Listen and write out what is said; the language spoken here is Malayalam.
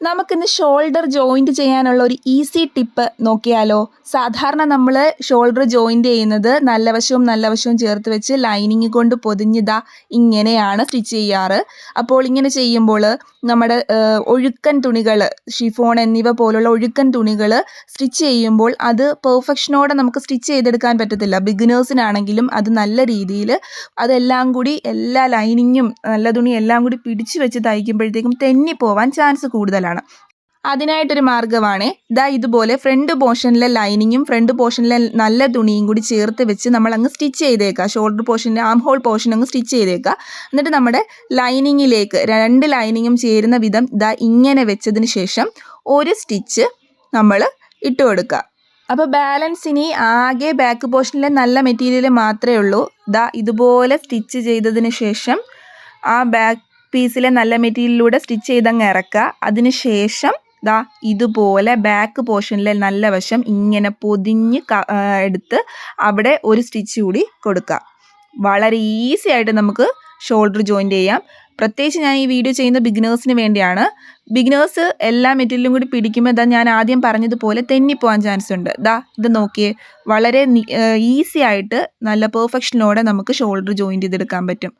നമുക്കിന്ന് ഷോൾഡർ ജോയിൻറ്റ് ചെയ്യാനുള്ള ഒരു ഈസി ടിപ്പ് നോക്കിയാലോ. സാധാരണ നമ്മൾ ഷോൾഡർ ജോയിൻറ്റ് ചെയ്യുന്നത് നല്ല വശവും ചേർത്ത് വെച്ച് ലൈനിങ് കൊണ്ട് പൊതിഞ്ഞിതാ ഇങ്ങനെയാണ് സ്റ്റിച്ച് ചെയ്യാറ്. അപ്പോൾ ഇങ്ങനെ ചെയ്യുമ്പോൾ നമ്മുടെ ഒഴുക്കൻ തുണികൾ, ഷിഫോൺ എന്നിവ പോലുള്ള ഒഴുക്കൻ തുണികൾ സ്റ്റിച്ച് ചെയ്യുമ്പോൾ അത് പെർഫെക്ഷനോടെ നമുക്ക് സ്റ്റിച്ച് ചെയ്തെടുക്കാൻ പറ്റത്തില്ല. ബിഗിനേഴ്സിനാണെങ്കിലും അത് നല്ല രീതിയിൽ അതെല്ലാം കൂടി എല്ലാ ലൈനിങ്ങും നല്ല തുണി എല്ലാം കൂടി പിടിച്ച് വെച്ച് തയ്ക്കുമ്പോഴത്തേക്കും തെന്നിപ്പോവാൻ ചാൻസ് കൂടുതലാണ്. അതിനായിട്ടൊരു മാർഗ്ഗമാണ് ഇതുപോലെ ഫ്രണ്ട് പോർഷനിലെ ലൈനിങ്ങും ഫ്രണ്ട് പോർഷനിലെ നല്ല തുണിയും കൂടി ചേർത്ത് വെച്ച് നമ്മൾ അങ്ങ് സ്റ്റിച്ച് ചെയ്തേക്കുക. ഷോൾഡർ പോർഷൻ്റെ ആം ഹോൾ പോർഷൻ അങ്ങ് സ്റ്റിച്ച് ചെയ്തേക്കുക. എന്നിട്ട് നമ്മുടെ ലൈനിങ്ങിലേക്ക് രണ്ട് ലൈനിങ്ങും ചേരുന്ന വിധം ഇങ്ങനെ വെച്ചതിന് ശേഷം ഒരു സ്റ്റിച്ച് നമ്മൾ ഇട്ട് കൊടുക്കുക. അപ്പോൾ ബാലൻസ് ഇനി ആകെ ബാക്ക് പോർഷനിലെ നല്ല മെറ്റീരിയൽ മാത്രമേ ഉള്ളൂ. ഇതുപോലെ സ്റ്റിച്ച് ചെയ്തതിന് ശേഷം ആ ബാക്ക് പീസിലെ നല്ല മെറ്റീരിയലിലൂടെ സ്റ്റിച്ച് ചെയ്തങ്ങ് ഇറക്കുക. അതിന് ശേഷം ഇതുപോലെ ബാക്ക് പോർഷനിലെ നല്ല വശം ഇങ്ങനെ പൊതിഞ്ഞ് എടുത്ത് അവിടെ ഒരു സ്റ്റിച്ച് കൂടി കൊടുക്കുക. വളരെ ഈസി ആയിട്ട് നമുക്ക് ഷോൾഡർ ജോയിൻറ്റ് ചെയ്യാം. പ്രത്യേകിച്ച് ഞാൻ ഈ വീഡിയോ ചെയ്യുന്ന ബിഗിനേഴ്സിന് വേണ്ടിയാണ്. ബിഗിനേഴ്സ് എല്ലാ മെറ്റീരിയലും കൂടി പിടിക്കുമ്പോൾ ഞാൻ ആദ്യം പറഞ്ഞതുപോലെ തെന്നിപ്പോകാൻ ചാൻസ് ഉണ്ട്. ഇത് നോക്കിയേ, വളരെ ഈസി ആയിട്ട് നല്ല പെർഫെക്ഷനോടെ നമുക്ക് ഷോൾഡർ ജോയിൻറ്റ് ചെയ്തെടുക്കാൻ പറ്റും.